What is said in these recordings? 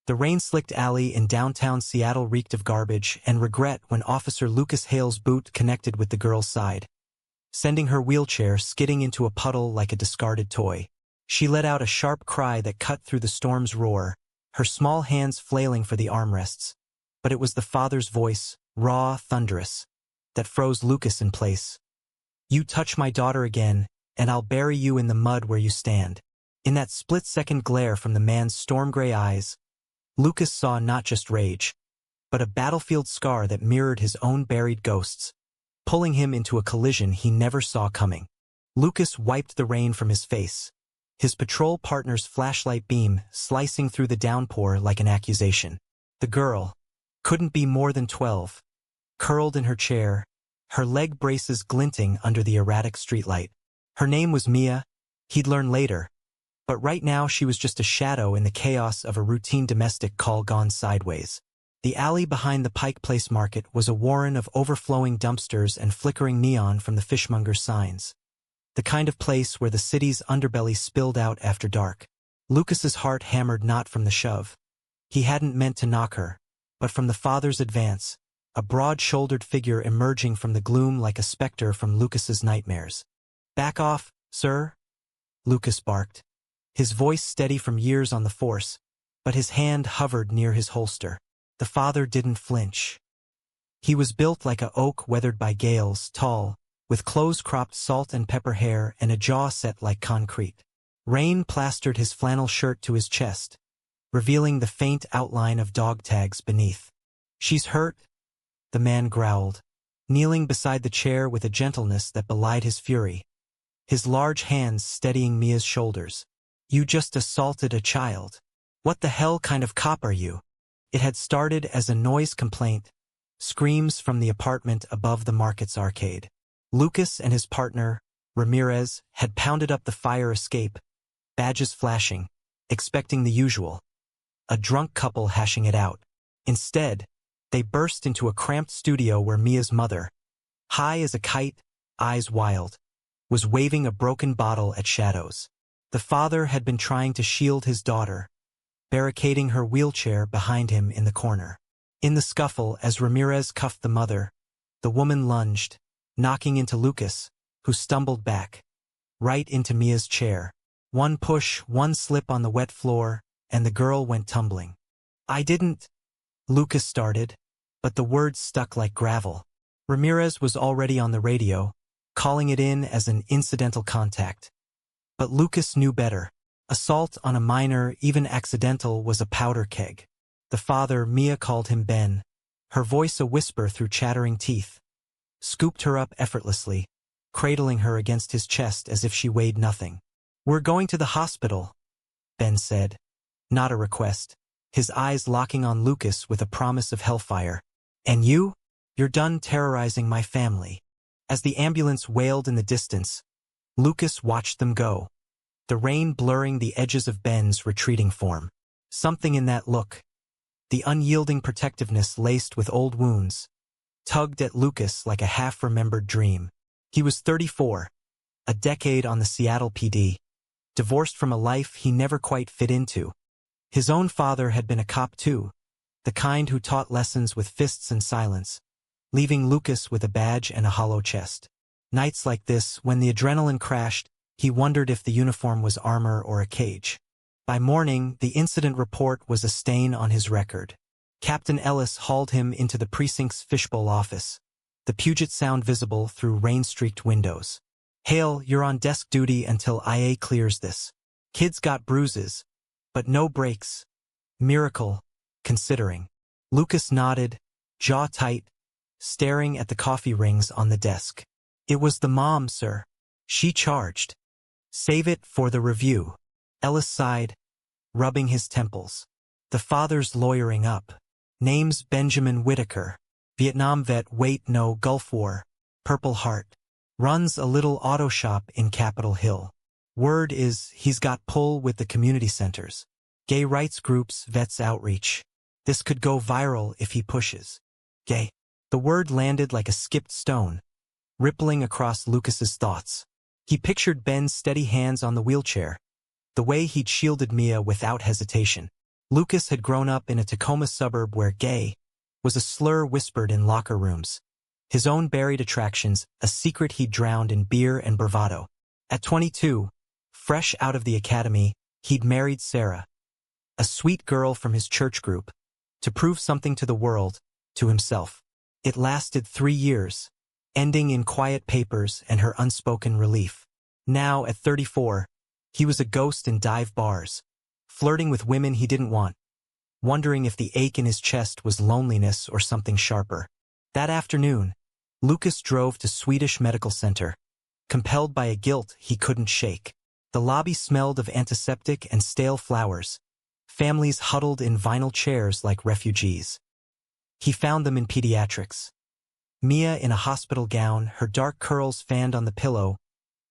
The rain-slicked alley in downtown Seattle reeked of garbage and regret when Officer Lucas Hale's boot connected with the girl's side, sending her wheelchair skidding into a puddle like a discarded toy. She let out a sharp cry that cut through the storm's roar, her small hands flailing for the armrests. But it was the father's voice, raw, thunderous, that froze Lucas in place. "You touch my daughter again, and I'll bury you in the mud where you stand." In that split-second glare from the man's storm-gray eyes, Lucas saw not just rage, but a battlefield scar that mirrored his own buried ghosts, pulling him into a collision he never saw coming. Lucas wiped the rain from his face, his patrol partner's flashlight beam slicing through the downpour like an accusation. The girl, couldn't be more than 12, curled in her chair, her leg braces glinting under the erratic streetlight. Her name was Mia, he'd learn later, but right now she was just a shadow in the chaos of a routine domestic call gone sideways. The alley behind the Pike Place Market was a warren of overflowing dumpsters and flickering neon from the fishmonger's signs. The kind of place where the city's underbelly spilled out after dark. Lucas's heart hammered not from the shove. He hadn't meant to knock her, but from the father's advance, a broad-shouldered figure emerging from the gloom like a specter from Lucas's nightmares. "Back off, sir," Lucas barked, his voice steady from years on the force, but his hand hovered near his holster. The father didn't flinch. He was built like a oak weathered by gales, tall, with close-cropped salt and pepper hair and a jaw set like concrete. Rain plastered his flannel shirt to his chest, revealing the faint outline of dog tags beneath. "She's hurt," the man growled, kneeling beside the chair with a gentleness that belied his fury, his large hands steadying Mia's shoulders. "You just assaulted a child. What the hell kind of cop are you?" It had started as a noise complaint, screams from the apartment above the market's arcade. Lucas and his partner, Ramirez, had pounded up the fire escape, badges flashing, expecting the usual. A drunk couple hashing it out. Instead, they burst into a cramped studio where Mia's mother, high as a kite, eyes wild, was waving a broken bottle at shadows. The father had been trying to shield his daughter, barricading her wheelchair behind him in the corner. In the scuffle, as Ramirez cuffed the mother, the woman lunged, knocking into Lucas, who stumbled back, right into Mia's chair. One push, one slip on the wet floor, and the girl went tumbling. "I didn't," Lucas started, but the words stuck like gravel. Ramirez was already on the radio, calling it in as an incidental contact. But Lucas knew better. Assault on a minor, even accidental, was a powder keg. The father, Mia called him Ben, her voice a whisper through chattering teeth, scooped her up effortlessly, cradling her against his chest as if she weighed nothing. "We're going to the hospital," Ben said, not a request, his eyes locking on Lucas with a promise of hellfire. "And you're done terrorizing my family." As the ambulance wailed in the distance, Lucas watched them go, the rain blurring the edges of Ben's retreating form. Something in that look, the unyielding protectiveness laced with old wounds, tugged at Lucas like a half-remembered dream. He was 34, a decade on the Seattle PD, divorced from a life he never quite fit into. His own father had been a cop too, the kind who taught lessons with fists and silence, leaving Lucas with a badge and a hollow chest. Nights like this, when the adrenaline crashed, he wondered if the uniform was armor or a cage. By morning, the incident report was a stain on his record. Captain Ellis hauled him into the precinct's fishbowl office, the Puget Sound visible through rain-streaked windows. "Hale, you're on desk duty until IA clears this. Kid's got bruises, but no breaks. Miracle, considering." Lucas nodded, jaw tight, staring at the coffee rings on the desk. "It was the mom, sir. She charged. Save it for the review." Ellis sighed, rubbing his temples. "The father's lawyering up. Name's Benjamin Whitaker. Vietnam vet, wait no, Gulf War, Purple Heart. Runs a little auto shop in Capitol Hill. Word is he's got pull with the community centers, gay rights groups, vets outreach. This could go viral if he pushes. Gay." The word landed like a skipped stone, rippling across Lucas's thoughts. He pictured Ben's steady hands on the wheelchair, the way he'd shielded Mia without hesitation. Lucas had grown up in a Tacoma suburb where gay was a slur whispered in locker rooms. His own buried attractions, a secret he'd drowned in beer and bravado. At 22, fresh out of the academy, he'd married Sarah, a sweet girl from his church group, to prove something to the world, to himself. It lasted 3 years, ending in quiet papers and her unspoken relief. Now, at 34, he was a ghost in dive bars, flirting with women he didn't want, wondering if the ache in his chest was loneliness or something sharper. That afternoon, Lucas drove to Swedish Medical Center, compelled by a guilt he couldn't shake. The lobby smelled of antiseptic and stale flowers, families huddled in vinyl chairs like refugees. He found them in pediatrics. Mia in a hospital gown, her dark curls fanned on the pillow,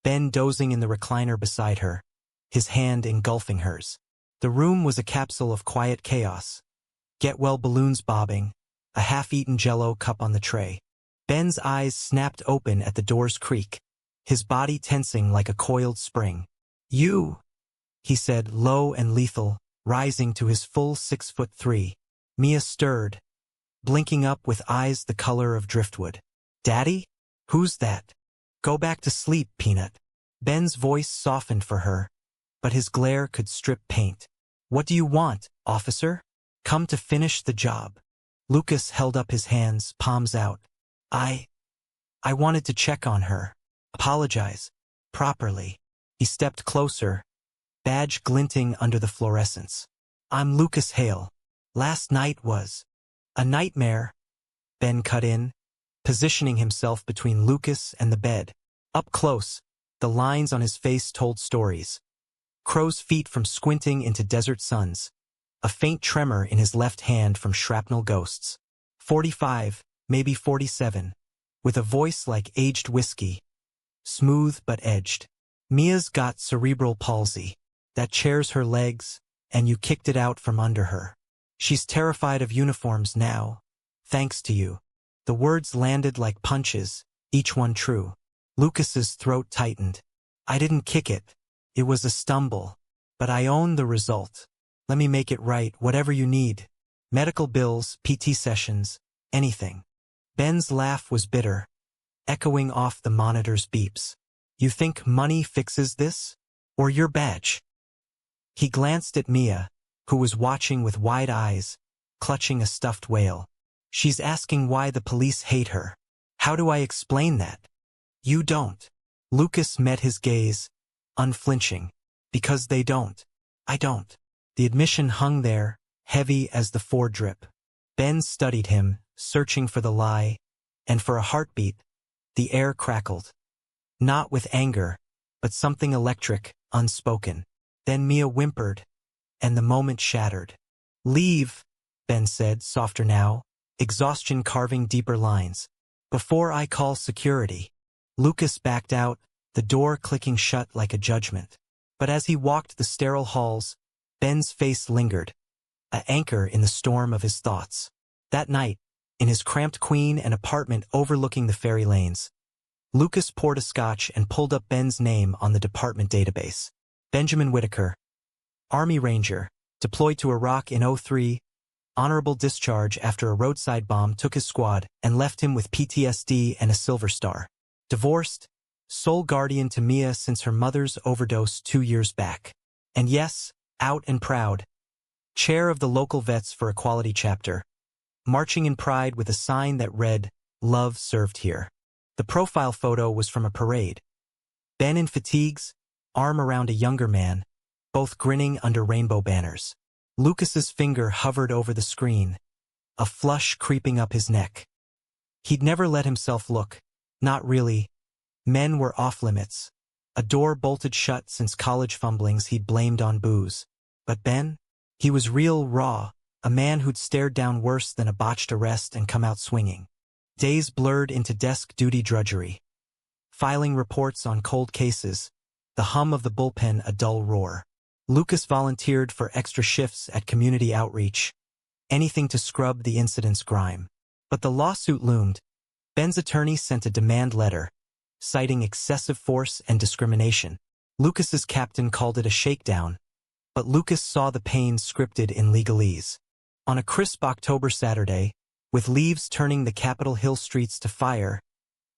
Ben dozing in the recliner beside her, his hand engulfing hers. The room was a capsule of quiet chaos. Get-well balloons bobbing, a half-eaten Jell-O cup on the tray. Ben's eyes snapped open at the door's creak, his body tensing like a coiled spring. "You," he said, low and lethal, rising to his full 6'3". Mia stirred, blinking up with eyes the color of driftwood. "Daddy? Who's that?" "Go back to sleep, Peanut." Ben's voice softened for her, but his glare could strip paint. "What do you want, officer?" "Come to finish the job." Lucas held up his hands, palms out. I wanted to check on her. Apologize. Properly." He stepped closer, badge glinting under the fluorescence. "I'm Lucas Hale. Last night was a nightmare," Ben cut in, positioning himself between Lucas and the bed. Up close, the lines on his face told stories. Crow's feet from squinting into desert suns, a faint tremor in his left hand from shrapnel ghosts. 45, maybe 47, with a voice like aged whiskey, smooth but edged. "Mia's got cerebral palsy. That chair's her legs, and you kicked it out from under her. She's terrified of uniforms now, thanks to you." The words landed like punches, each one true. Lucas's throat tightened. "I didn't kick it. It was a stumble. But I own the result. Let me make it right, whatever you need. Medical bills, PT sessions, anything." Ben's laugh was bitter, echoing off the monitor's beeps. "You think money fixes this? Or your badge?" He glanced at Mia, who was watching with wide eyes, clutching a stuffed whale. "She's asking why the police hate her. How do I explain that?" "You don't." Lucas met his gaze, unflinching. "Because they don't. I don't." The admission hung there, heavy as the Ford drip. Ben studied him, searching for the lie, and for a heartbeat, the air crackled. Not with anger, but something electric, unspoken. Then Mia whimpered, and the moment shattered. "Leave," Ben said, softer now, exhaustion carving deeper lines. "Before I call security." Lucas backed out, the door clicking shut like a judgment. But as he walked the sterile halls, Ben's face lingered, an anchor in the storm of his thoughts. That night, in his cramped queen and apartment overlooking the ferry lanes, Lucas poured a scotch and pulled up Ben's name on the department database. Benjamin Whitaker, Army Ranger, deployed to Iraq in 03, honorable discharge after a roadside bomb took his squad and left him with PTSD and a Silver Star. Divorced, sole guardian to Mia since her mother's overdose 2 years back. And yes, out and proud, chair of the local Vets for Equality chapter, marching in pride with a sign that read, "Love served here." The profile photo was from a parade. Ben in fatigues, arm around a younger man, both grinning under rainbow banners. Lucas's finger hovered over the screen, a flush creeping up his neck. He'd never let himself look, not really. Men were off limits. A door bolted shut since college fumblings he'd blamed on booze. But Ben? He was real raw, a man who'd stared down worse than a botched arrest and come out swinging. Days blurred into desk duty drudgery. Filing reports on cold cases, the hum of the bullpen a dull roar. Lucas volunteered for extra shifts at community outreach, anything to scrub the incident's grime. But the lawsuit loomed. Ben's attorney sent a demand letter, citing excessive force and discrimination. Lucas's captain called it a shakedown, but Lucas saw the pain scripted in legalese. On a crisp October Saturday, with leaves turning the Capitol Hill streets to fire,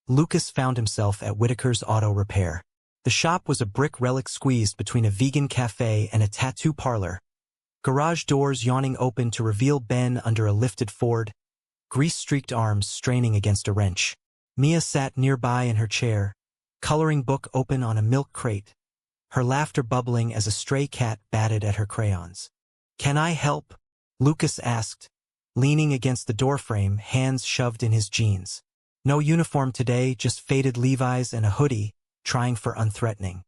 Lucas found himself at Whitaker's Auto Repair. The shop was a brick relic squeezed between a vegan cafe and a tattoo parlor. Garage doors yawning open to reveal Ben under a lifted Ford, grease-streaked arms straining against a wrench. Mia sat nearby in her chair, coloring book open on a milk crate, her laughter bubbling as a stray cat batted at her crayons. "Can I help?" Lucas asked, leaning against the doorframe, hands shoved in his jeans. No uniform today, just faded Levi's and a hoodie, trying for unthreatening.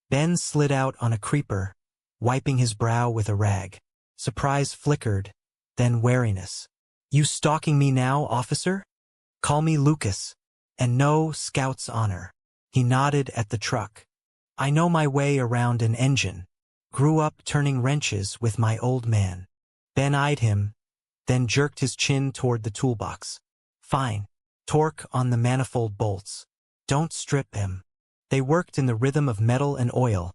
Ben slid out on a creeper, wiping his brow with a rag. Surprise flickered, then wariness. "You stalking me now, officer? Call me Lucas. And no Scout's honor." He nodded at the truck. "I know my way around an engine. Grew up turning wrenches with my old man." Ben eyed him, then jerked his chin toward the toolbox. "Fine. Torque on the manifold bolts. Don't strip him." They worked in the rhythm of metal and oil,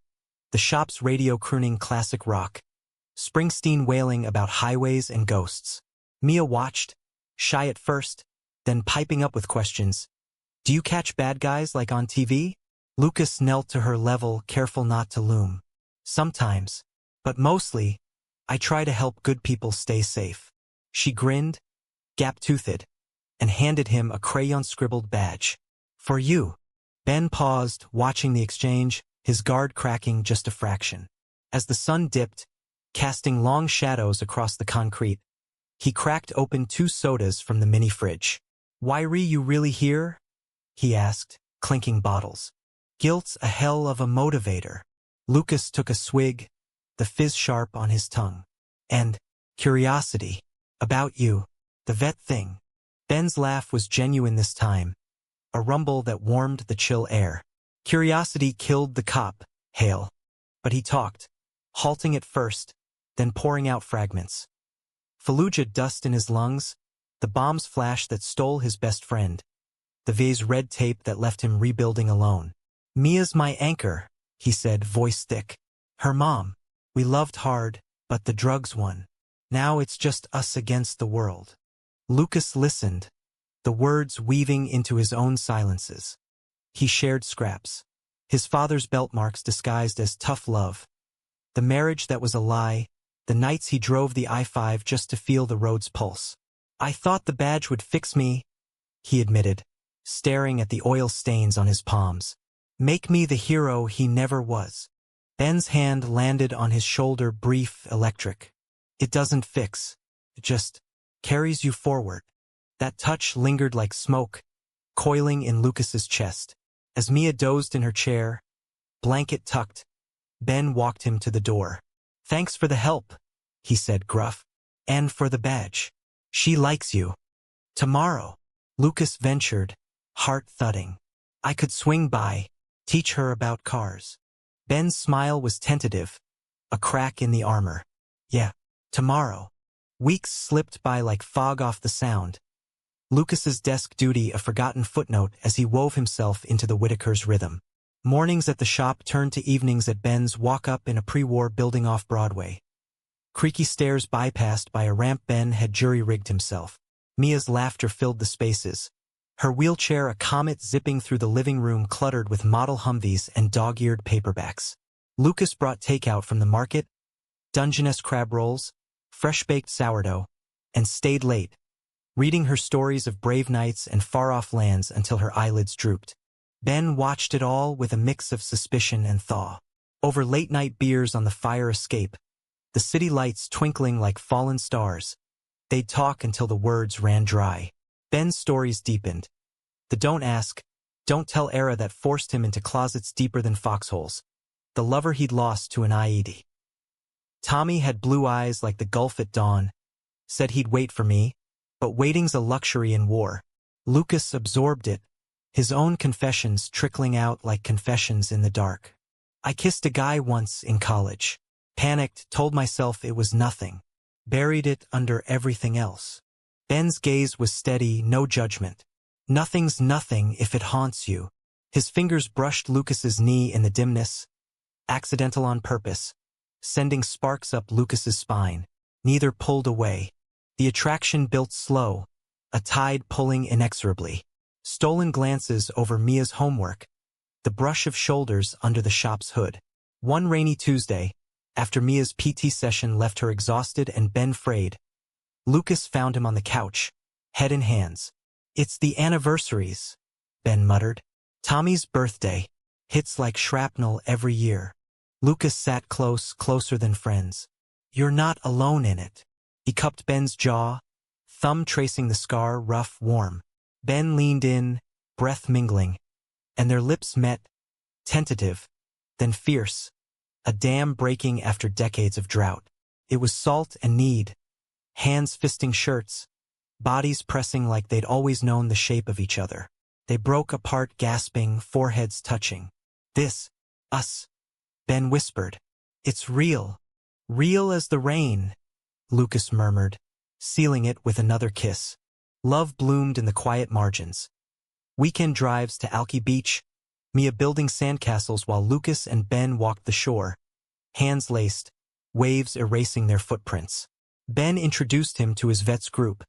the shop's radio crooning classic rock, Springsteen wailing about highways and ghosts. Mia watched, shy at first, then piping up with questions. "Do you catch bad guys like on TV?" Lucas knelt to her level, careful not to loom. "Sometimes, but mostly, I try to help good people stay safe." She grinned, gap-toothed, and handed him a crayon-scribbled badge. "For you." Ben paused, watching the exchange, his guard cracking just a fraction. As the sun dipped, casting long shadows across the concrete, he cracked open 2 sodas from the mini-fridge. "Why you really here?" he asked, clinking bottles. "Guilt's a hell of a motivator." Lucas took a swig, the fizz sharp on his tongue. "And curiosity. About you. The vet thing." Ben's laugh was genuine this time, a rumble that warmed the chill air. Curiosity killed the cop, Hale. But he talked, halting at first, then pouring out fragments. Fallujah dust in his lungs, the bomb's flash that stole his best friend, the vase red tape that left him rebuilding alone. "Mia's my anchor," he said, voice thick. "Her mom. We loved hard, but the drugs won. Now it's just us against the world." Lucas listened, the words weaving into his own silences. He shared scraps. His father's belt marks disguised as tough love. The marriage that was a lie, the nights he drove the I-5 just to feel the road's pulse. "I thought the badge would fix me," he admitted, staring at the oil stains on his palms. "Make me the hero he never was." Ben's hand landed on his shoulder, brief, electric. "It doesn't fix. It just carries you forward." That touch lingered like smoke, coiling in Lucas's chest. As Mia dozed in her chair, blanket tucked, Ben walked him to the door. "Thanks for the help," he said, gruff. "And for the badge. She likes you." "Tomorrow," Lucas ventured, heart thudding. "I could swing by, teach her about cars." Ben's smile was tentative, a crack in the armor. "Yeah, tomorrow." Weeks slipped by like fog off the sound. Lucas's desk duty a forgotten footnote as he wove himself into the Whitakers' rhythm. Mornings at the shop turned to evenings at Ben's walk-up in a pre-war building off Broadway. Creaky stairs bypassed by a ramp Ben had jury-rigged himself. Mia's laughter filled the spaces. Her wheelchair a comet zipping through the living room cluttered with model Humvees and dog-eared paperbacks. Lucas brought takeout from the market, Dungeness crab rolls, fresh-baked sourdough, and stayed late, reading her stories of brave knights and far-off lands until her eyelids drooped. Ben watched it all with a mix of suspicion and thaw. Over late-night beers on the fire escape, the city lights twinkling like fallen stars, they'd talk until the words ran dry. Ben's stories deepened. The don't ask, don't tell era that forced him into closets deeper than foxholes. The lover he'd lost to an IED. Tommy had blue eyes like the Gulf at dawn, said he'd wait for me, but waiting's a luxury in war. Lucas absorbed it, his own confessions trickling out like confessions in the dark. "I kissed a guy once in college. Panicked, told myself it was nothing. Buried it under everything else." Ben's gaze was steady, no judgment. "Nothing's nothing if it haunts you." His fingers brushed Lucas's knee in the dimness, accidental on purpose, sending sparks up Lucas's spine. Neither pulled away. The attraction built slow, a tide pulling inexorably. Stolen glances over Mia's homework, the brush of shoulders under the shop's hood. One rainy Tuesday, after Mia's PT session left her exhausted and Ben frayed, Lucas found him on the couch, head in hands. "It's the anniversaries," Ben muttered. "Tommy's birthday. Hits like shrapnel every year." Lucas sat closer than friends. "You're not alone in it." He cupped Ben's jaw, thumb tracing the scar, rough, warm. Ben leaned in, breath mingling, and their lips met, tentative, then fierce, a dam breaking after decades of drought. It was salt and need, hands fisting shirts, bodies pressing like they'd always known the shape of each other. They broke apart gasping, foreheads touching. "This, us," Ben whispered. "It's real. Real as the rain," Lucas murmured, sealing it with another kiss. Love bloomed in the quiet margins. Weekend drives to Alki Beach, Mia building sandcastles while Lucas and Ben walked the shore, hands laced, waves erasing their footprints. Ben introduced him to his vets group,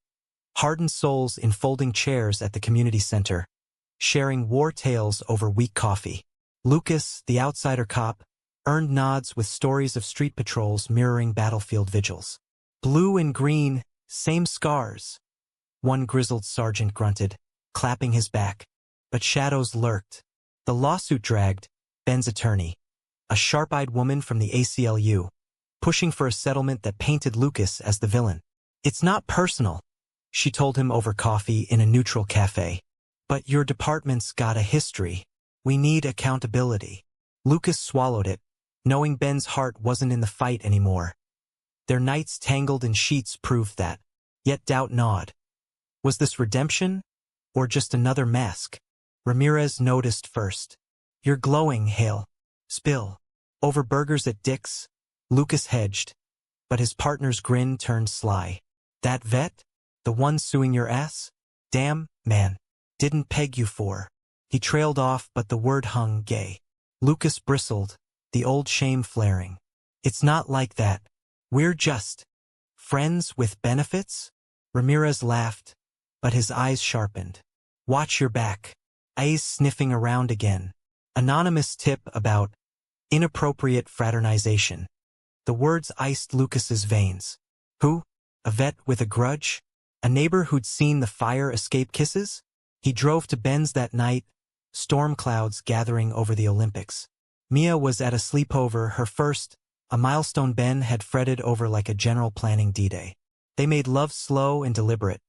hardened souls in folding chairs at the community center, sharing war tales over weak coffee. Lucas, the outsider cop, earned nods with stories of street patrols mirroring battlefield vigils. "Blue and green, same scars," one grizzled sergeant grunted, clapping his back. But shadows lurked. The lawsuit dragged, Ben's attorney, a sharp-eyed woman from the ACLU, pushing for a settlement that painted Lucas as the villain. "It's not personal," she told him over coffee in a neutral cafe. "But your department's got a history. We need accountability." Lucas swallowed it, knowing Ben's heart wasn't in the fight anymore. Their nights tangled in sheets proved that. Yet doubt gnawed. Was this redemption, or just another mask? Ramirez noticed first. "You're glowing, Hale." "Spill." Over burgers at Dick's, Lucas hedged, but his partner's grin turned sly. "That vet? The one suing your ass? Damn, man. Didn't peg you for." He trailed off, but the word hung gay. Lucas bristled, the old shame flaring. "It's not like that. We're just friends with benefits?" Ramirez laughed, but his eyes sharpened. "Watch your back." Eyes sniffing around again. Anonymous tip about inappropriate fraternization. The words iced Lucas's veins. Who? A vet with a grudge? A neighbor who'd seen the fire escape kisses? He drove to Ben's that night, storm clouds gathering over the Olympics. Mia was at a sleepover, her first, a milestone Ben had fretted over like a general planning D-Day. They made love slow and deliberate,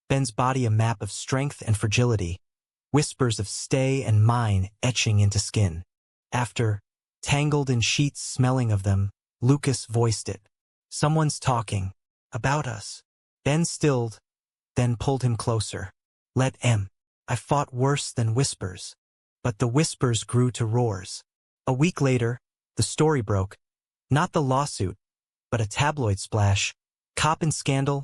Ben's body a map of strength and fragility, whispers of stay and mine etching into skin. After, tangled in sheets smelling of them, Lucas voiced it. "Someone's talking. About us." Ben stilled, then pulled him closer. "Let em. I fought worse than whispers." But the whispers grew to roars. A week later, the story broke. Not the lawsuit, but a tabloid splash. Cop and scandal,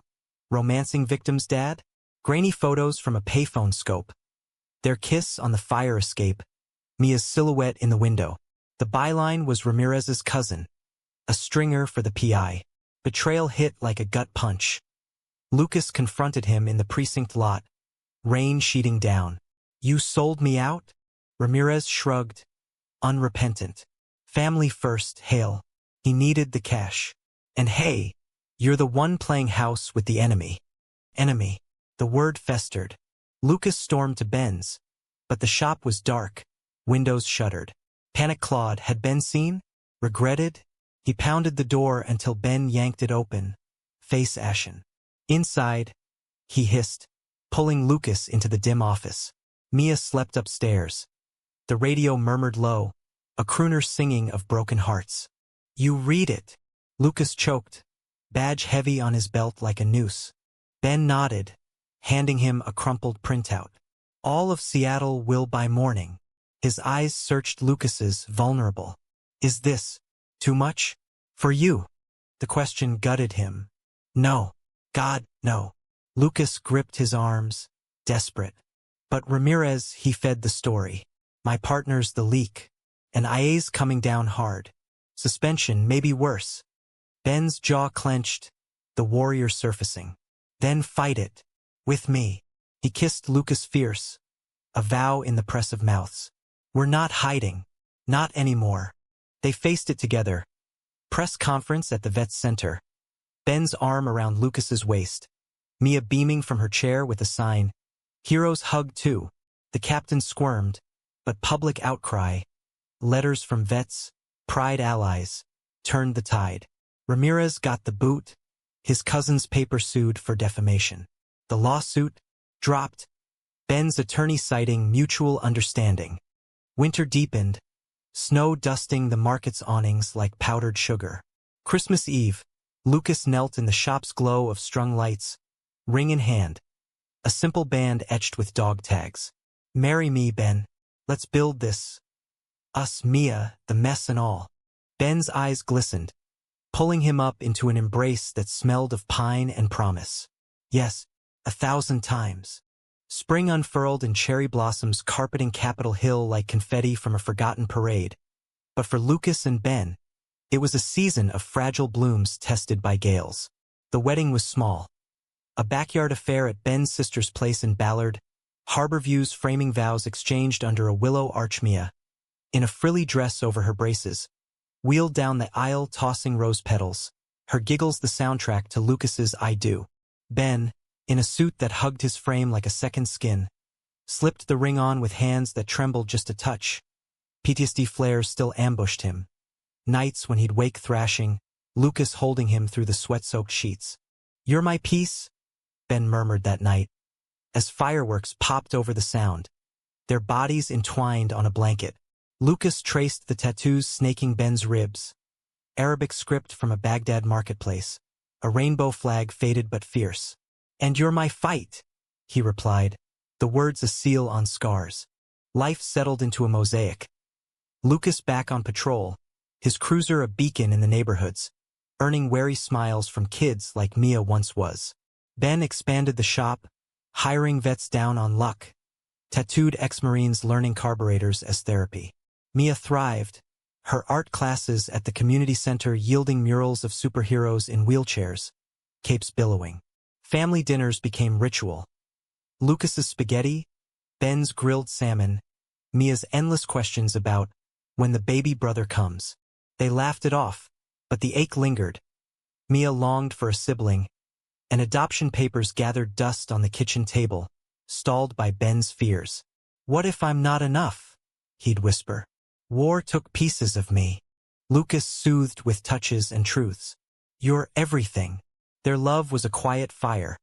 romancing victim's dad, grainy photos from a payphone scope. Their kiss on the fire escape, Mia's silhouette in the window. The byline was Ramirez's cousin, a stringer for the PI. Betrayal hit like a gut punch. Lucas confronted him in the precinct lot, rain sheeting down. "You sold me out?" Ramirez shrugged, unrepentant. "Family first, Hale." He needed the cash. "And hey, you're the one playing house with the enemy." Enemy. The word festered. Lucas stormed to Ben's, but the shop was dark, windows shuttered. Panic clawed. Had Ben seen? Regretted? He pounded the door until Ben yanked it open, face ashen. Inside, he hissed, pulling Lucas into the dim office. Mia slept upstairs. The radio murmured low, a crooner singing of broken hearts. "You read it." Lucas choked, badge heavy on his belt like a noose. Ben nodded, handing him a crumpled printout. "All of Seattle will by morning." His eyes searched Lucas's, vulnerable. "Is this too much? For you?" The question gutted him. "No. God, no." Lucas gripped his arms, desperate. "But Ramirez," he fed the story. "My partner's the leak. And IA's coming down hard. Suspension may be worse. Ben's jaw clenched, the warrior surfacing. Then fight it. With me. He kissed Lucas fierce, a vow in the press of mouths. We're not hiding. Not anymore. They faced it together. Press conference at the vet's center. Ben's arm around Lucas's waist. Mia beaming from her chair with a sign. Heroes hug too. The captain squirmed, but public outcry, letters from vets, pride allies, turned the tide. Ramirez got the boot. His cousin's paper sued for defamation. The lawsuit dropped. Ben's attorney citing mutual understanding. Winter deepened, snow dusting the market's awnings like powdered sugar. Christmas Eve, Lucas knelt in the shop's glow of strung lights, ring in hand. A simple band etched with dog tags. Marry me, Ben. Let's build this. Us, Mia, the mess and all. Ben's eyes glistened, pulling him up into an embrace that smelled of pine and promise. Yes, 1,000 times. Spring unfurled and cherry blossoms carpeting Capitol Hill like confetti from a forgotten parade. But for Lucas and Ben, it was a season of fragile blooms tested by gales. The wedding was small. A backyard affair at Ben's sister's place in Ballard, harbor views framing vows exchanged under a willow arch. Mia, in a frilly dress over her braces, wheeled down the aisle tossing rose petals, her giggles the soundtrack to Lucas's I Do. Ben, in a suit that hugged his frame like a second skin, slipped the ring on with hands that trembled just a touch. PTSD flares still ambushed him. Nights when he'd wake thrashing, Lucas holding him through the sweat-soaked sheets. "You're my peace," Ben murmured that night, as fireworks popped over the sound, their bodies entwined on a blanket. Lucas traced the tattoos snaking Ben's ribs. Arabic script from a Baghdad marketplace, a rainbow flag faded but fierce. "And you're my fight," he replied, the words a seal on scars. Life settled into a mosaic. Lucas back on patrol, his cruiser a beacon in the neighborhoods, earning wary smiles from kids like Mia once was. Ben expanded the shop, hiring vets down on luck, tattooed ex-Marines learning carburetors as therapy. Mia thrived, her art classes at the community center yielding murals of superheroes in wheelchairs, capes billowing. Family dinners became ritual. Lucas's spaghetti, Ben's grilled salmon, Mia's endless questions about when the baby brother comes. They laughed it off, but the ache lingered. Mia longed for a sibling, and adoption papers gathered dust on the kitchen table, stalled by Ben's fears. "What if I'm not enough?" he'd whisper. "War took pieces of me." Lucas soothed with touches and truths. "You're everything." Their love was a quiet fire.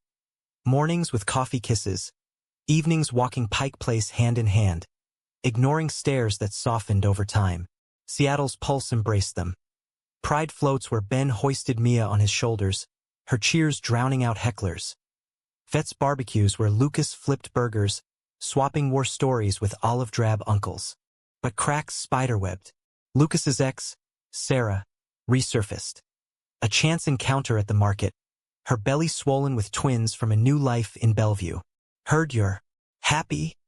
Mornings with coffee kisses, evenings walking Pike Place hand in hand, ignoring stares that softened over time. Seattle's pulse embraced them. Pride floats where Ben hoisted Mia on his shoulders, her cheers drowning out hecklers. Vet's barbecues where Lucas flipped burgers, swapping war stories with olive-drab uncles. But cracks spiderwebbed. Lucas's ex, Sarah, resurfaced. A chance encounter at the market, her belly swollen with twins from a new life in Bellevue. "Heard you're happy,"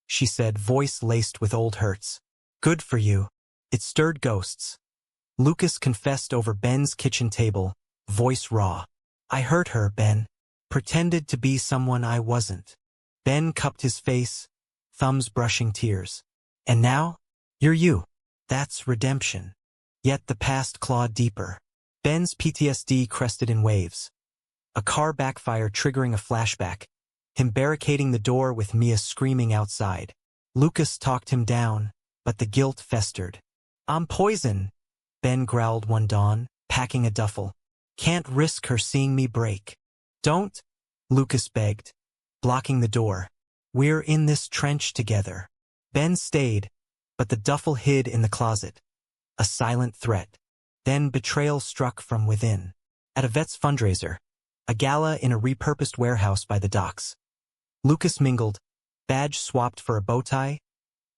she said, voice laced with old hurts. "Good for you." It stirred ghosts. Lucas confessed over Ben's kitchen table, voice raw. "I hurt her, Ben. Pretended to be someone I wasn't." Ben cupped his face, thumbs brushing tears. "And now? You're you." That's redemption. Yet the past clawed deeper. Ben's PTSD crested in waves. A car backfire triggering a flashback, him barricading the door with Mia screaming outside. Lucas talked him down, but the guilt festered. "I'm poison," Ben growled one dawn, packing a duffel. "Can't risk her seeing me break." "Don't," Lucas begged, blocking the door. "We're in this trench together." Ben stayed, but the duffel hid in the closet. A silent threat. Then betrayal struck from within. At a vet's fundraiser, a gala in a repurposed warehouse by the docks. Lucas mingled, badge swapped for a bow tie,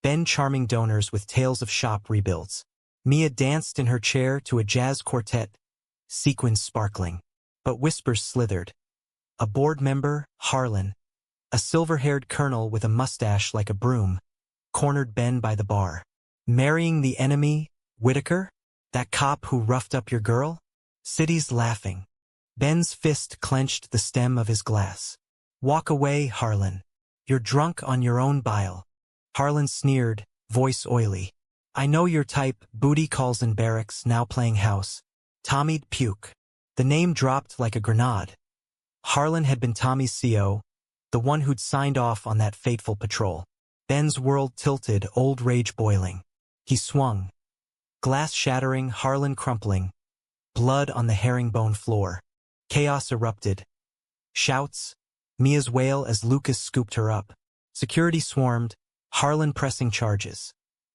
Ben charming donors with tales of shop rebuilds. Mia danced in her chair to a jazz quartet, sequins sparkling. But whispers slithered. A board member, Harlan, a silver-haired colonel with a mustache like a broom, cornered Ben by the bar. "Marrying the enemy, Whitaker?" That cop who roughed up your girl? City's laughing. Ben's fist clenched the stem of his glass. Walk away, Harlan. You're drunk on your own bile. Harlan sneered, voice oily. I know your type, booty calls in barracks, now playing house. Tommy'd puke. The name dropped like a grenade. Harlan had been Tommy's CO, the one who'd signed off on that fateful patrol. Ben's world tilted, old rage boiling. He swung. Glass shattering, Harlan crumpling. Blood on the herringbone floor. Chaos erupted. Shouts. Mia's wail as Lucas scooped her up. Security swarmed. Harlan pressing charges.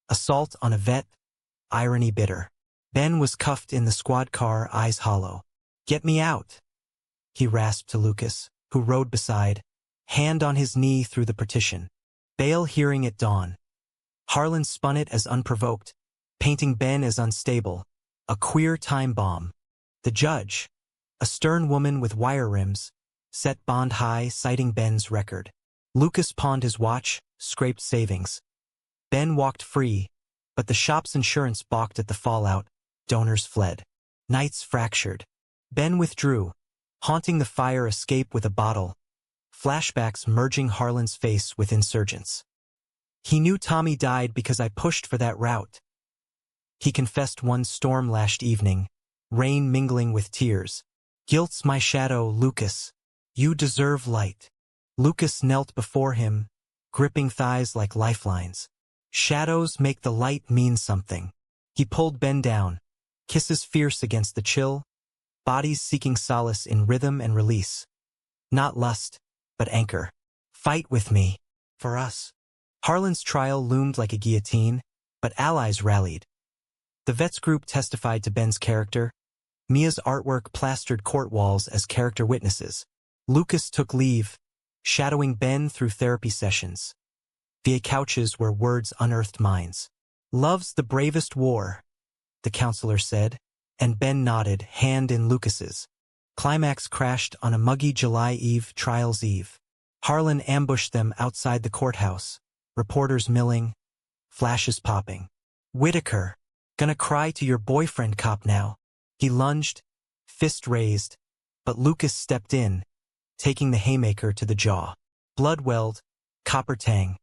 Assault on a vet. Irony bitter. Ben was cuffed in the squad car, eyes hollow. Get me out, he rasped to Lucas, who rode beside, hand on his knee through the partition. Bale hearing it dawn. Harlan spun it as unprovoked, painting Ben as unstable, a queer time bomb. The judge, a stern woman with wire rims, set bond high, citing Ben's record. Lucas pawned his watch, scraped savings. Ben walked free, but the shop's insurance balked at the fallout. Donors fled. Nights fractured. Ben withdrew, haunting the fire escape with a bottle. Flashbacks merging Harlan's face with insurgents. He knew Tommy died because I pushed for that route. He confessed one storm-lashed evening, rain mingling with tears. Guilt's my shadow, Lucas. You deserve light. Lucas knelt before him, gripping thighs like lifelines. Shadows make the light mean something. He pulled Ben down, kisses fierce against the chill, bodies seeking solace in rhythm and release. Not lust, but anchor. Fight with me. For us. Harlan's trial loomed like a guillotine, but allies rallied. The vets group testified to Ben's character. Mia's artwork plastered court walls as character witnesses. Lucas took leave, shadowing Ben through therapy sessions. Via couches where words unearthed minds. Love's the bravest war, the counselor said, and Ben nodded, hand in Lucas's. Climax crashed on a muggy July Eve, trial's eve. Harlan ambushed them outside the courthouse, reporters milling, flashes popping. Whitaker, gonna cry to your boyfriend cop now. He lunged, fist raised, but Lucas stepped in, taking the haymaker to the jaw. Blood welled, copper tang.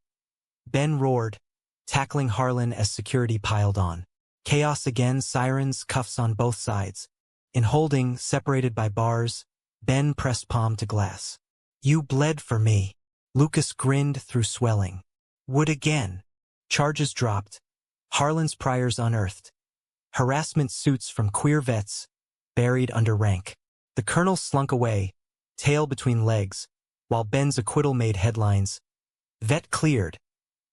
Ben roared, tackling Harlan as security piled on. Chaos again, sirens, cuffs on both sides. In holding, separated by bars, Ben pressed palm to glass. You bled for me. Lucas grinned through swelling. Would again. Charges dropped. Harlan's priors unearthed. Harassment suits from queer vets, buried under rank. The colonel slunk away, tail between legs, while Ben's acquittal made headlines. Vet cleared.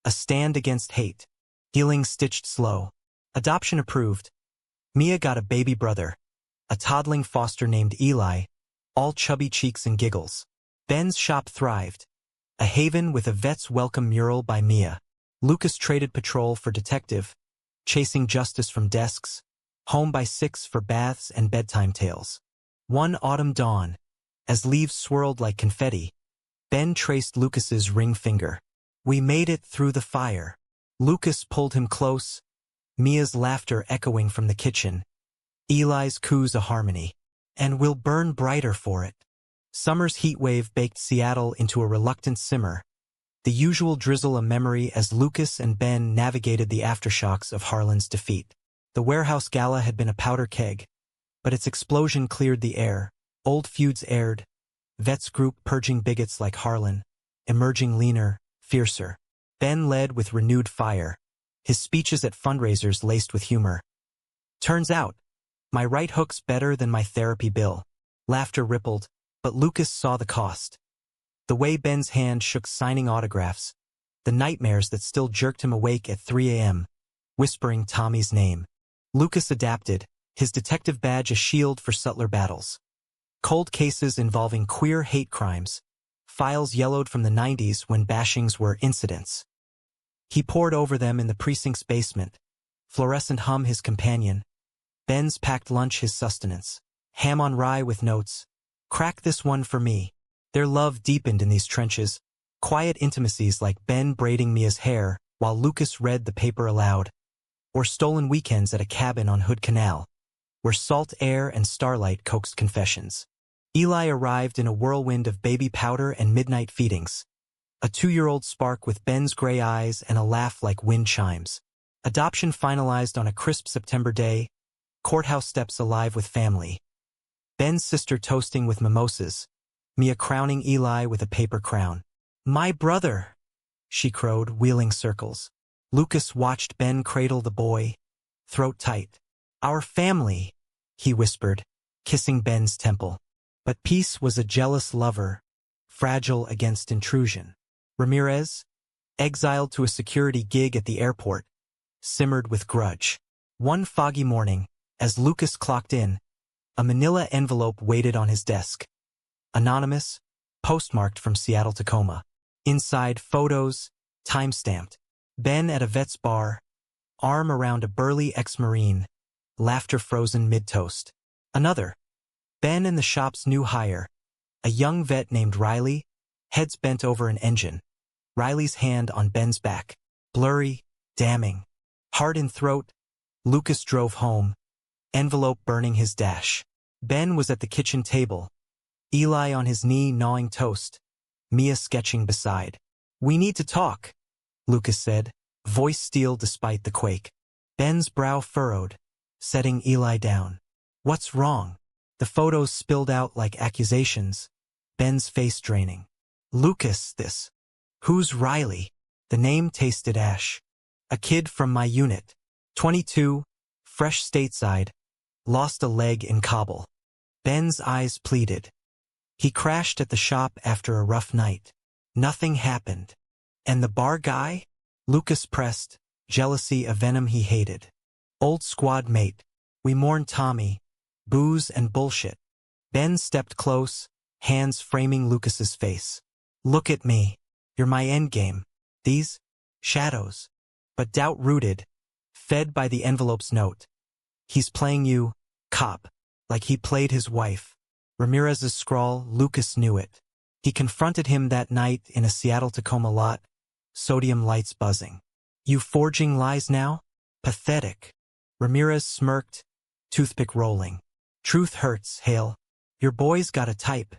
A stand against hate. Healing stitched slow. Adoption approved. Mia got a baby brother, a toddling foster named Eli, all chubby cheeks and giggles. Ben's shop thrived, a haven with a vet's welcome mural by Mia. Lucas traded patrol for detective, chasing justice from desks, home by 6 for baths and bedtime tales. One autumn dawn, as leaves swirled like confetti, Ben traced Lucas's ring finger. We made it through the fire. Lucas pulled him close, Mia's laughter echoing from the kitchen. Eli's coo's a harmony. And we'll burn brighter for it. Summer's heat wave baked Seattle into a reluctant simmer. The usual drizzle a memory as Lucas and Ben navigated the aftershocks of Harlan's defeat. The warehouse gala had been a powder keg, but its explosion cleared the air. Old feuds aired. Vets group purging bigots like Harlan, emerging leaner, fiercer. Ben led with renewed fire, his speeches at fundraisers laced with humor. Turns out, my right hook's better than my therapy bill. Laughter rippled, but Lucas saw the cost. The way Ben's hand shook signing autographs, the nightmares that still jerked him awake at 3 a.m., whispering Tommy's name. Lucas adapted, his detective badge a shield for subtler battles. Cold cases involving queer hate crimes, files yellowed from the 90s when bashings were incidents. He pored over them in the precinct's basement, fluorescent hum his companion, Ben's packed lunch his sustenance, ham on rye with notes, crack this one for me. Their love deepened in these trenches, quiet intimacies like Ben braiding Mia's hair while Lucas read the paper aloud. or stolen weekends at a cabin on Hood Canal, where salt air and starlight coaxed confessions. Eli arrived in a whirlwind of baby powder and midnight feedings, a 2-year-old spark with Ben's gray eyes and a laugh like wind chimes. Adoption finalized on a crisp September day, courthouse steps alive with family. Ben's sister toasting with mimosas, Mia crowning Eli with a paper crown. "My brother," she crowed, wheeling circles. Lucas watched Ben cradle the boy, throat tight. "Our family," he whispered, kissing Ben's temple. But peace was a jealous lover, fragile against intrusion. Ramirez, exiled to a security gig at the airport, simmered with grudge. One foggy morning, as Lucas clocked in, a manila envelope waited on his desk. Anonymous, postmarked from Seattle, Tacoma. Inside, photos, time-stamped. Ben at a vet's bar, arm around a burly ex-Marine, laughter frozen mid-toast. Another. Ben and the shop's new hire, a young vet named Riley, heads bent over an engine. Riley's hand on Ben's back. Blurry, damning. Heart in throat, Lucas drove home, envelope burning his dash. Ben was at the kitchen table, Eli on his knee gnawing toast, Mia sketching beside. "We need to talk," Lucas said, voice steel despite the quake. Ben's brow furrowed, setting Eli down. "What's wrong?" The photos spilled out like accusations, Ben's face draining. "Lucas, this. Who's Riley?" The name tasted ash. "A kid from my unit. 22, fresh stateside, lost a leg in Kabul." Ben's eyes pleaded. "He crashed at the shop after a rough night. Nothing happened." "And the bar guy?" Lucas pressed, jealousy a venom he hated. "Old squad mate. We mourn Tommy. Booze and bullshit." Ben stepped close, hands framing Lucas's face. "Look at me. You're my endgame. These? Shadows." But doubt rooted, fed by the envelope's note. "He's playing you, cop, like he played his wife." Ramirez's scrawl, Lucas knew it. He confronted him that night in a Seattle-Tacoma lot, sodium lights buzzing. "You forging lies now? Pathetic." Ramirez smirked, toothpick rolling. "Truth hurts, Hale. Your boy's got a type.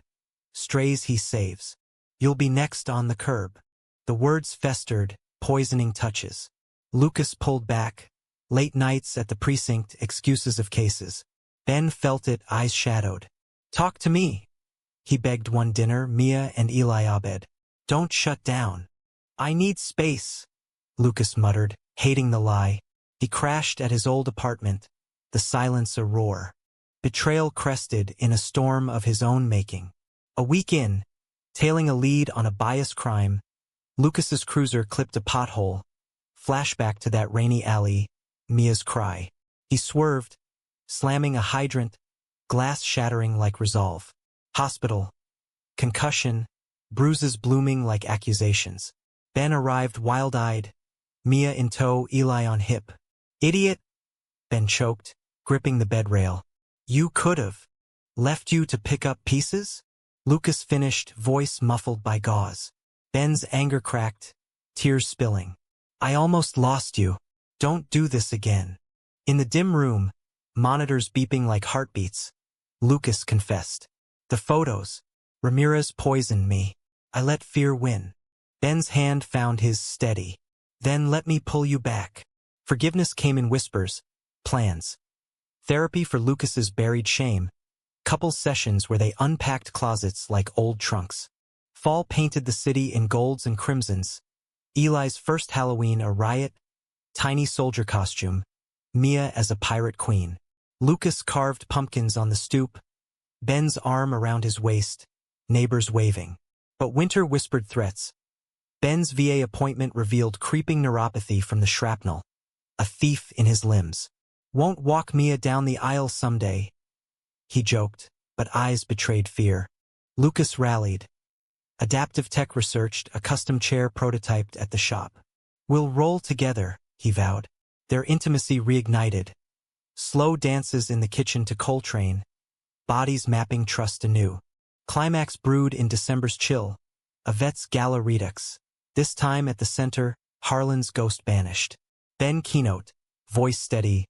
Strays he saves. You'll be next on the curb." The words festered, poisoning touches. Lucas pulled back. Late nights at the precinct, excuses of cases. Ben felt it, eyes shadowed. "Talk to me," he begged one dinner, Mia and Eli Abed. "Don't shut down." "I need space," Lucas muttered, hating the lie. He crashed at his old apartment, the silence a roar. Betrayal crested in a storm of his own making. A week in, tailing a lead on a biased crime, Lucas's cruiser clipped a pothole. Flashback to that rainy alley, Mia's cry. He swerved, slamming a hydrant, glass shattering like resolve. Hospital. Concussion, bruises blooming like accusations. Ben arrived wild-eyed, Mia in tow, Eli on hip. "Idiot," Ben choked, gripping the bed rail. "You could've. Left you to pick up pieces?" Lucas finished, voice muffled by gauze. Ben's anger cracked, tears spilling. "I almost lost you. Don't do this again." In the dim room, monitors beeping like heartbeats, Lucas confessed. "The photos. Ramirez poisoned me. I let fear win." Ben's hand found his steady. "Then let me pull you back." Forgiveness came in whispers, plans. Therapy for Lucas's buried shame. Couples sessions where they unpacked closets like old trunks. Fall painted the city in golds and crimsons. Eli's first Halloween a riot, tiny soldier costume, Mia as a pirate queen. Lucas carved pumpkins on the stoop, Ben's arm around his waist, neighbors waving. But winter whispered threats. Ben's VA appointment revealed creeping neuropathy from the shrapnel, a thief in his limbs. "Won't walk Mia down the aisle someday," he joked, but eyes betrayed fear. Lucas rallied. Adaptive tech researched, a custom chair prototyped at the shop. "We'll roll together," he vowed. Their intimacy reignited. Slow dances in the kitchen to Coltrane, bodies mapping trust anew. Climax brewed in December's chill, a vet's gala redux. This time at the center, Harlan's ghost banished. Ben keynote, voice steady.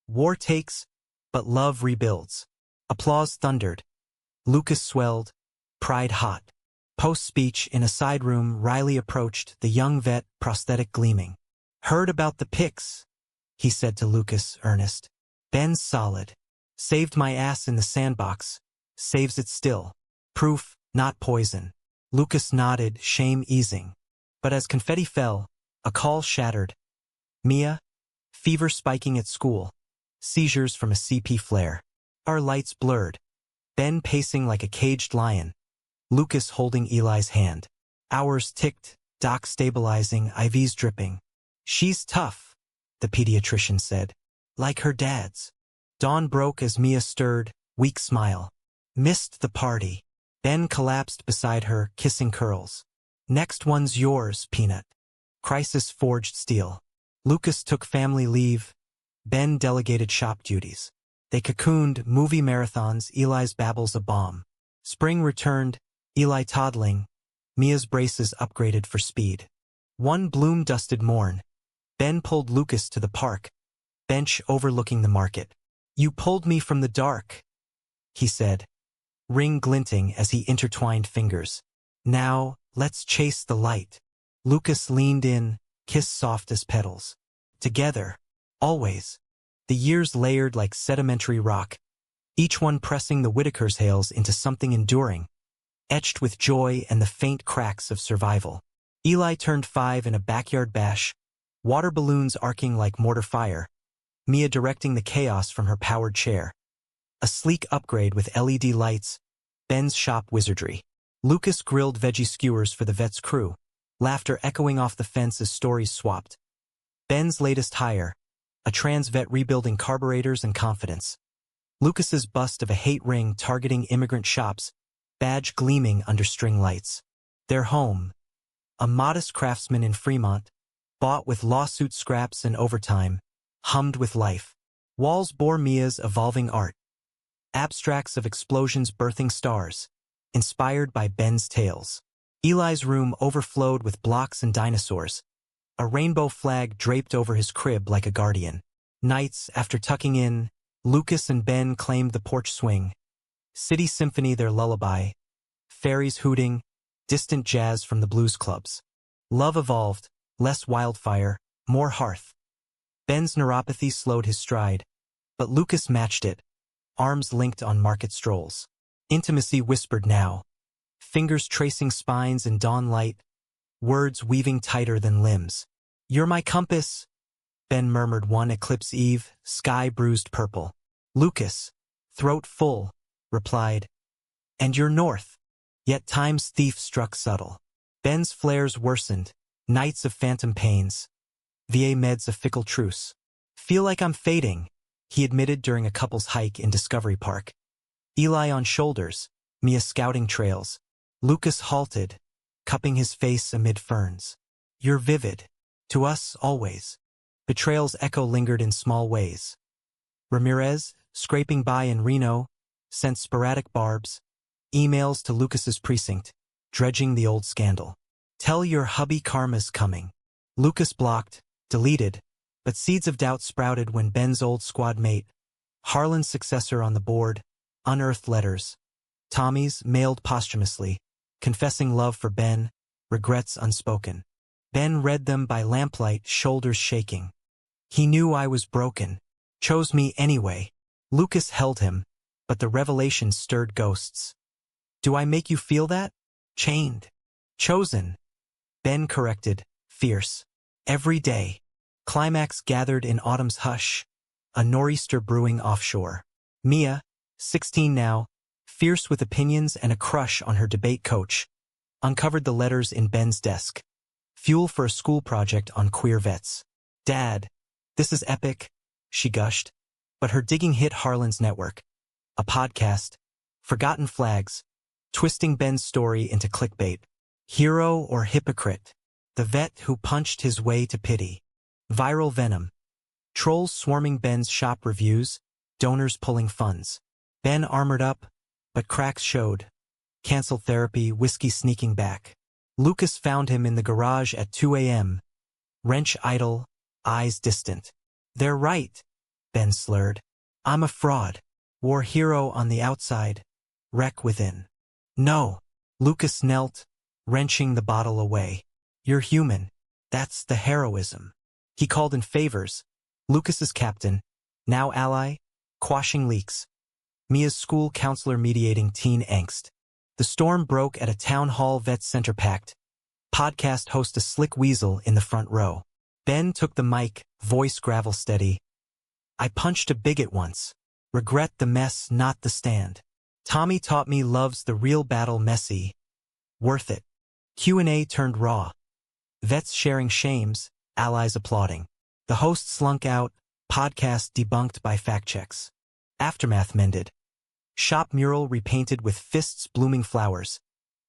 War takes, but love rebuilds. Applause thundered. Lucas swelled, pride hot. Post-speech, in a side room, Riley approached, the young vet, prosthetic gleaming. "Heard about the pics," he said to Lucas, earnest. "Ben's solid. Saved my ass in the sandbox. Saves it still. Proof, not poison." Lucas nodded, shame easing. But as confetti fell, a call shattered. "Mia? Fever spiking at school. Seizures from a CP flare." Our lights blurred. Ben pacing like a caged lion. Lucas holding Eli's hand. Hours ticked, doc stabilizing, IVs dripping. "She's tough," the pediatrician said. "Like her dad's." Dawn broke as Mia stirred, weak smile. "Missed the party." Ben collapsed beside her, kissing curls. "Next one's yours, Peanut." Crisis forged steel. Lucas took family leave. Ben delegated shop duties. They cocooned, movie marathons, Eli's babbles a bomb. Spring returned, Eli toddling, Mia's braces upgraded for speed. One bloom-dusted morn, Ben pulled Lucas to the park, bench overlooking the market. "You pulled me from the dark," he said, ring glinting as he intertwined fingers. "Now, let's chase the light." Lucas leaned in, kiss soft as petals. Together, always. The years layered like sedimentary rock, each one pressing the Whitakers' hails into something enduring, etched with joy and the faint cracks of survival. Eli turned 5 in a backyard bash, water balloons arcing like mortar fire, Mia directing the chaos from her powered chair. A sleek upgrade with LED lights, Ben's shop wizardry. Lucas grilled veggie skewers for the vet's crew, laughter echoing off the fence as stories swapped. Ben's latest hire, a trans vet rebuilding carburetors and confidence. Lucas's bust of a hate ring targeting immigrant shops, badge gleaming under string lights. Their home, a modest craftsman in Fremont, bought with lawsuit scraps and overtime, hummed with life. Walls bore Mia's evolving art. Abstracts of explosions birthing stars, inspired by Ben's tales. Eli's room overflowed with blocks and dinosaurs, a rainbow flag draped over his crib like a guardian. Nights, after tucking in, Lucas and Ben claimed the porch swing. City symphony their lullaby, fairies hooting, distant jazz from the blues clubs. Love evolved, less wildfire, more hearth. Ben's neuropathy slowed his stride, but Lucas matched it, arms linked on market strolls. Intimacy whispered now, fingers tracing spines in dawn light, words weaving tighter than limbs. "You're my compass," Ben murmured one eclipse eve, sky bruised purple. Lucas, throat full, replied, "And you're north." Yet time's thief struck subtle. Ben's flares worsened, nights of phantom pains. VA meds a fickle truce. "Feel like I'm fading," he admitted during a couple's hike in Discovery Park. Eli on shoulders, Mia scouting trails. Lucas halted, cupping his face amid ferns. "You're vivid. To us, always." Betrayal's echo lingered in small ways. Ramirez, scraping by in Reno, sent sporadic barbs, emails to Lucas's precinct, dredging the old scandal. "Tell your hubby karma's coming." Lucas blocked, deleted, but seeds of doubt sprouted when Ben's old squad mate, Harlan's successor on the board, unearthed letters. Tommy's, mailed posthumously, confessing love for Ben, regrets unspoken. Ben read them by lamplight, shoulders shaking. "He knew I was broken. Chose me anyway." Lucas held him, but the revelation stirred ghosts. "Do I make you feel that? Chained? Chosen?" Ben corrected, fierce. "Every day." Climax gathered in autumn's hush, a nor'easter brewing offshore. Mia, 16 now, fierce with opinions and a crush on her debate coach, uncovered the letters in Ben's desk. Fuel for a school project on queer vets. "Dad, this is epic," she gushed. But her digging hit Harlan's network. A podcast, Forgotten Flags, twisting Ben's story into clickbait. Hero or hypocrite? The vet who punched his way to pity. Viral venom. Trolls swarming Ben's shop reviews, donors pulling funds. Ben armored up, but cracks showed. Canceled therapy, whiskey sneaking back. Lucas found him in the garage at 2 a.m. Wrench idle, eyes distant. They're right, Ben slurred. I'm a fraud. War hero on the outside, wreck within. No, Lucas knelt, wrenching the bottle away. You're human. That's the heroism. He called in favors. Lucas's captain, now ally, quashing leaks. Mia's school counselor mediating teen angst. The storm broke at a town hall vet center packed. Podcast host a slick weasel in the front row. Ben took the mic, voice gravel steady. I punched a bigot once. Regret the mess, not the stand. Tommy taught me love's the real battle messy. Worth it. Q&A turned raw. Vets sharing shames, allies applauding. The host slunk out, podcast debunked by fact checks. Aftermath mended. Shop mural repainted with fists blooming flowers.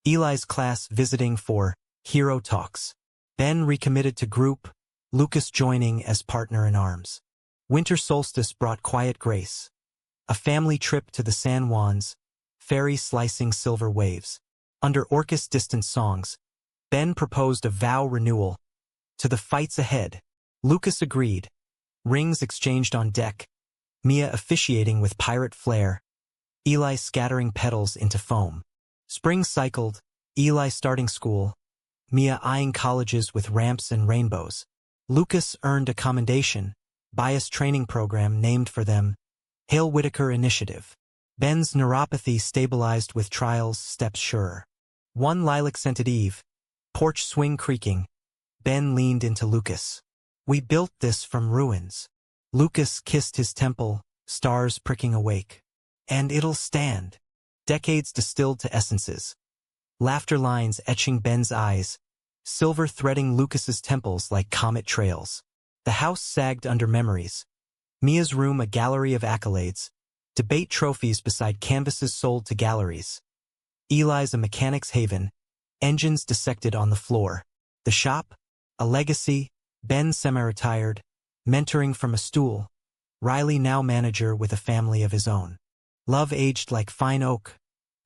Eli's class visiting for hero talks. Ben recommitted to group, Lucas joining as partner in arms. Winter solstice brought quiet grace. A family trip to the San Juans, ferry slicing silver waves. Under Orcus distant songs, Ben proposed a vow renewal. To the fights ahead, Lucas agreed. Rings exchanged on deck, Mia officiating with pirate flair, Eli scattering petals into foam. Spring cycled, Eli starting school, Mia eyeing colleges with ramps and rainbows. Lucas earned a commendation, bias training program named for them, Hale Whitaker Initiative. Ben's neuropathy stabilized with trials steps surer. One lilac-scented eve, porch swing creaking, Ben leaned into Lucas. We built this from ruins. Lucas kissed his temple, stars pricking awake. And it'll stand. Decades distilled to essences. Laughter lines etching Ben's eyes, silver threading Lucas's temples like comet trails. The house sagged under memories. Mia's room a gallery of accolades, debate trophies beside canvases sold to galleries. Eli's a mechanic's haven, engines dissected on the floor. The shop, a legacy, Ben semi-retired, mentoring from a stool. Riley now manager with a family of his own. Love aged like fine oak,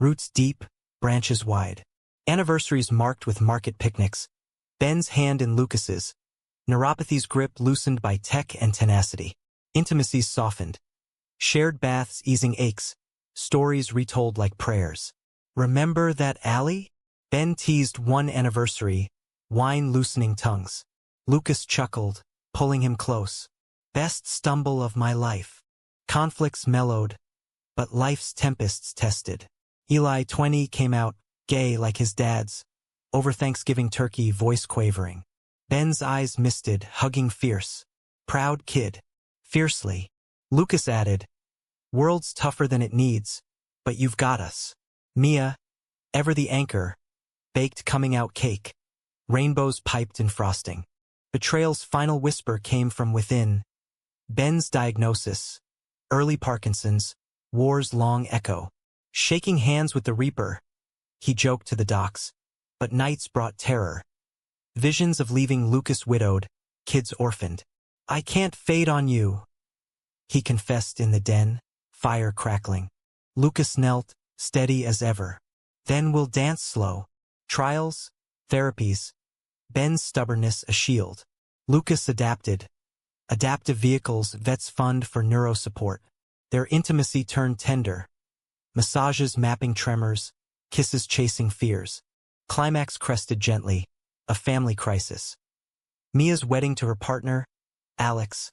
roots deep, branches wide. Anniversaries marked with market picnics. Ben's hand in Lucas's. Neuropathy's grip loosened by tech and tenacity. Intimacies softened. Shared baths easing aches. Stories retold like prayers. Remember that alley? Ben teased one anniversary, wine loosening tongues. Lucas chuckled, pulling him close. Best stumble of my life. Conflicts mellowed, but life's tempests tested. Eli 20 came out, gay like his dad's. Over Thanksgiving turkey, voice quavering. Ben's eyes misted, hugging fierce. Proud kid. Fiercely. Lucas added, world's tougher than it needs, but you've got us. Mia, ever the anchor, baked coming out cake. Rainbows piped in frosting. Betrayal's final whisper came from within. Ben's diagnosis. Early Parkinson's, war's long echo. Shaking hands with the Reaper, he joked to the docs. But nights brought terror. Visions of leaving Lucas widowed, kids orphaned. I can't fade on you, he confessed in the den, fire crackling. Lucas knelt, steady as ever. Then we'll dance slow. Trials, therapies. Ben's stubbornness a shield. Lucas adapted. Adaptive vehicles vets fund for neurosupport. Their intimacy turned tender. Massages mapping tremors, kisses chasing fears. Climax crested gently, a family crisis. Mia's wedding to her partner, Alex.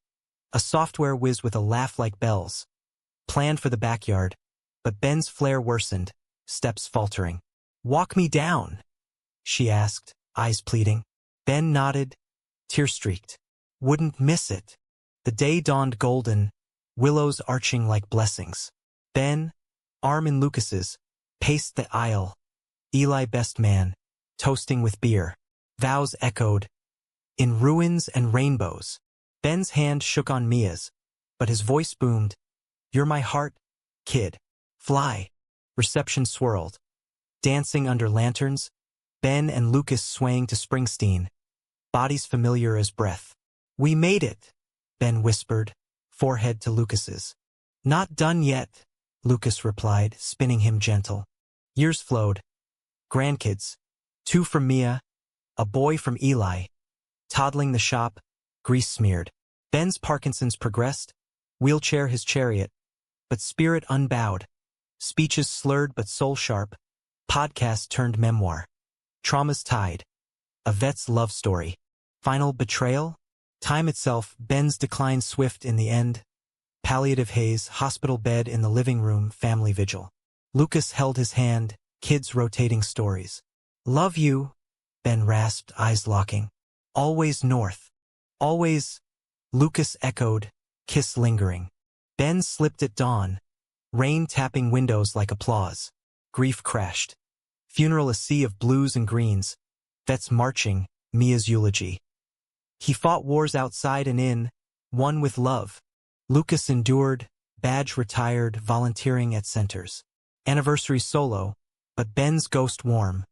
A software whiz with a laugh like bells. Planned for the backyard, but Ben's flare worsened, steps faltering. Walk me down, she asked, eyes pleading. Ben nodded, tear-streaked. Wouldn't miss it. The day dawned golden, willows arching like blessings. Ben, arm in Lucas's, paced the aisle. Eli best man, toasting with beer. Vows echoed. In ruins and rainbows. Ben's hand shook on Mia's, but his voice boomed. You're my heart, kid. Fly. Reception swirled. Dancing under lanterns, Ben and Lucas swaying to Springsteen. Bodies familiar as breath. We made it, Ben whispered, forehead to Lucas's. Not done yet, Lucas replied, spinning him gentle. Years flowed. Grandkids. 2 from Mia, a boy from Eli. Toddling the shop, grease-smeared. Ben's Parkinson's progressed, wheelchair his chariot, but spirit unbowed, speeches slurred but soul sharp, podcast turned memoir. Traumas tied, a vet's love story. Final betrayal? Time itself, Ben's decline swift in the end. Palliative haze, hospital bed in the living room, family vigil. Lucas held his hand, kids rotating stories. Love you, Ben rasped, eyes locking. Always north. Always, Lucas echoed, kiss lingering. Ben slipped at dawn, rain tapping windows like applause. Grief crashed. Funeral a sea of blues and greens. Vets marching, Mia's eulogy. He fought wars outside and in, one with love. Lucas endured, badge retired, volunteering at centers. Anniversary solo, but Ben's ghost warm.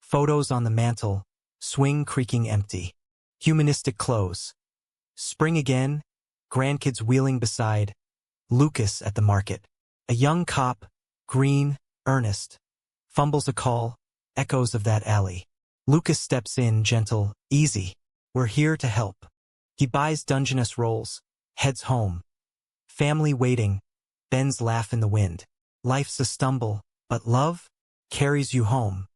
Photos on the mantle, swing creaking empty. Humanistic close. Spring again, grandkids wheeling beside. Lucas at the market. A young cop, green, earnest. Fumbles a call, echoes of that alley. Lucas steps in, gentle, easy. We're here to help. He buys Dungeness rolls, heads home. Family waiting, Ben's laugh in the wind. Life's a stumble, but love carries you home.